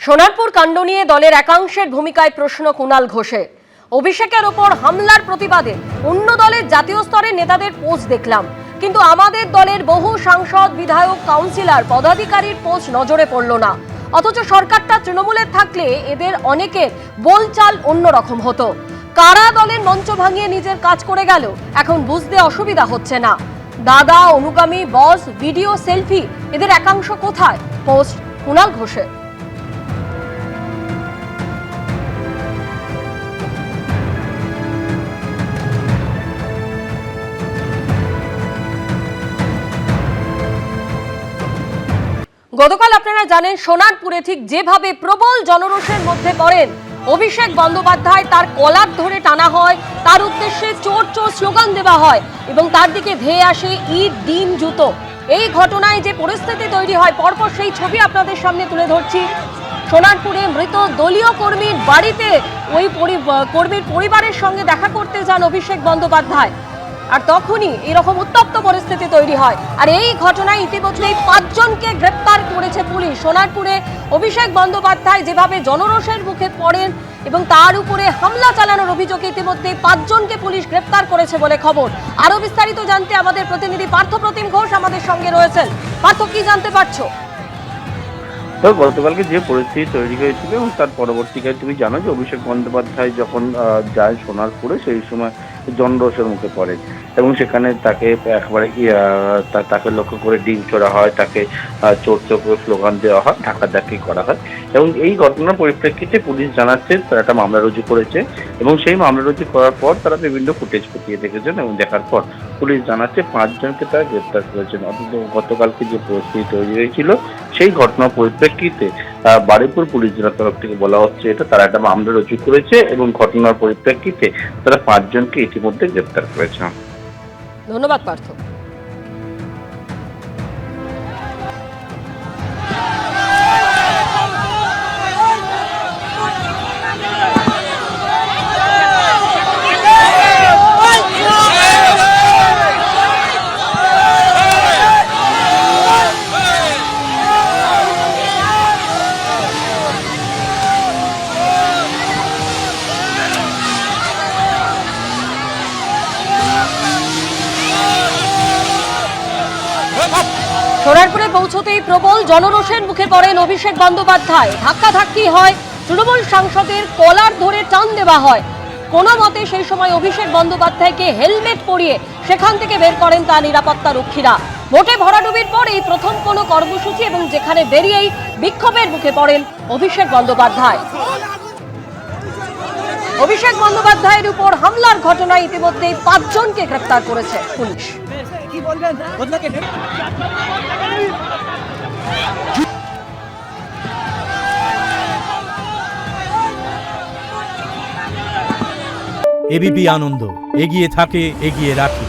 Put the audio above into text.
সোনারপুর কাণ্ড নিয়ে দলের একাংশের ভূমিকায় প্রশ্ন কুণাল ঘোষের। অভিষেকের ওপর হামলার প্রতিবাদে অন্য দলের জাতীয় স্তরের নেতাদের পোস্ট দেখলাম, কিন্তু আমাদের দলের বহু সাংসদ, বিধায়ক, কাউন্সিলর, পদাধিকারীর পোস্ট নজরে পড়ল না। অথচ সরকারটা তৃণমূলের থাকলে এদের অনেকের বলচাল অন্যরকম হতো। কারা দলের মঞ্চ ভাঙিয়ে নিজের কাজ করে গেল এখন বুঝতে অসুবিধা হচ্ছে না। দাদা, অনুগামী, বস, ভিডিও, সেলফি, এদের একাংশ কোথায়? পোস্ট কুণাল ঘোষের। গতকাল আপনারা জানেন সোনারপুরে ঠিক যেভাবে প্রবল জনরোষের মধ্যে পড়েন অভিষেক বন্দ্যোপাধ্যায়, তার কলার ধরে টানা হয়, তার উদ্দেশ্যে চোর চোর স্লোগান দেওয়া হয় এবং তার দিকে ধেয়ে আসে ইট, ডিম, জুতো। এই ঘটনায় যে পরিস্থিতি তৈরি হয়, পরপর সেই ছবি আপনাদের সামনে তুলে ধরছি। সোনারপুরে মৃত দলীয় কর্মীর বাড়িতে ওই কর্মীর পরিবারের সঙ্গে দেখা করতে যান অভিষেক বন্দ্যোপাধ্যায়, আর তখনই এরকম উত্তপ্ত পরিস্থিতি তৈরি হয়। আর এই ঘটনায় ইতিমধ্যেই 5 জনকে গ্রেপ্তার করেছে পুলিশ। সোনারপুরে অভিষেক বন্দ্যোপাধ্যায় যেভাবে জনরোষের মুখে পড়েন এবং তার উপরে হামলা চালানোর অভিযোগে ইতিমধ্যে 5 জনকে পুলিশ গ্রেপ্তার করেছে বলে খবর। আরো বিস্তারিত জানতে আমাদের প্রতিনিধি পার্থপ্রতিম ঘোষ আমাদের সঙ্গে রয়েছেন। পার্থ, কি জানতে পারছো? তো গতকালকে যে পরিস্থিতি তৈরি হয়েছিল এবং তার পরবর্তীকালে তুমি জানো যে অভিষেক বন্দ্যোপাধ্যায় যখন যায় সোনারপুরে, সেই সময় জনরোষের মুখে পড়ে এবং সেখানে তাকে একেবারে তাকে লক্ষ্য করে ডিম ছোড়া হয়, তাকে চোর চোর করে স্লোগান দেওয়া হয়, ধাক্কাধাক্কি করা হয়। এবং এই ঘটনার পরিপ্রেক্ষিতে পুলিশ জানাচ্ছে তারা একটা মামলা রুজু করেছে এবং সেই মামলা রুজু করার পর তারা বিভিন্ন ফুটেজ খতিয়ে দেখেছেন এবং দেখার পর পুলিশ জানাচ্ছে 5 জনকে তারা গ্রেপ্তার করেছেন। অথচ গতকালকে যে পরিস্থিতি তৈরি হয়েছিল সেই ঘটনার পরিপ্রেক্ষিতে বারুইপুর পুলিশ জেলার তরফ থেকে বলা হচ্ছে এটা তারা একটা মামলা রুজু করেছে এবং ঘটনার পরিপ্রেক্ষিতে তারা 5 জনকে ইতিমধ্যে গ্রেপ্তার করেছে। ধন্যবাদ পার্থ। সোনারপুরে পৌঁছতেই প্রবল জনরোষের মুখে পড়েন অভিষেক বন্দ্যোপাধ্যায়। ধাক্কাধাক্কি হয়, তৃণমূল সাংসদের কলার ধরে টান দেওয়া হয়। কোনো মতে সেই সময় অভিষেক বন্দ্যোপাধ্যায়কে হেলমেট পরিয়ে সেখান থেকে বের করেন তার নিরাপত্তা রক্ষীরা। ভোটে ভরাডুবির পর এই প্রথম কোনো কর্মসূচি এবং যেখানে বেরিয়েই বিক্ষোভের মুখে পড়েন অভিষেক বন্দ্যোপাধ্যায়। অভিষেক বন্দ্যোপাধ্যায়ের উপর হামলার ঘটনায় ইতিমধ্যেই 5 জনকে গ্রেপ্তার করেছে পুলিশ। এবিপি আনন্দ এগিয়ে থাকে, এগিয়ে রাখে।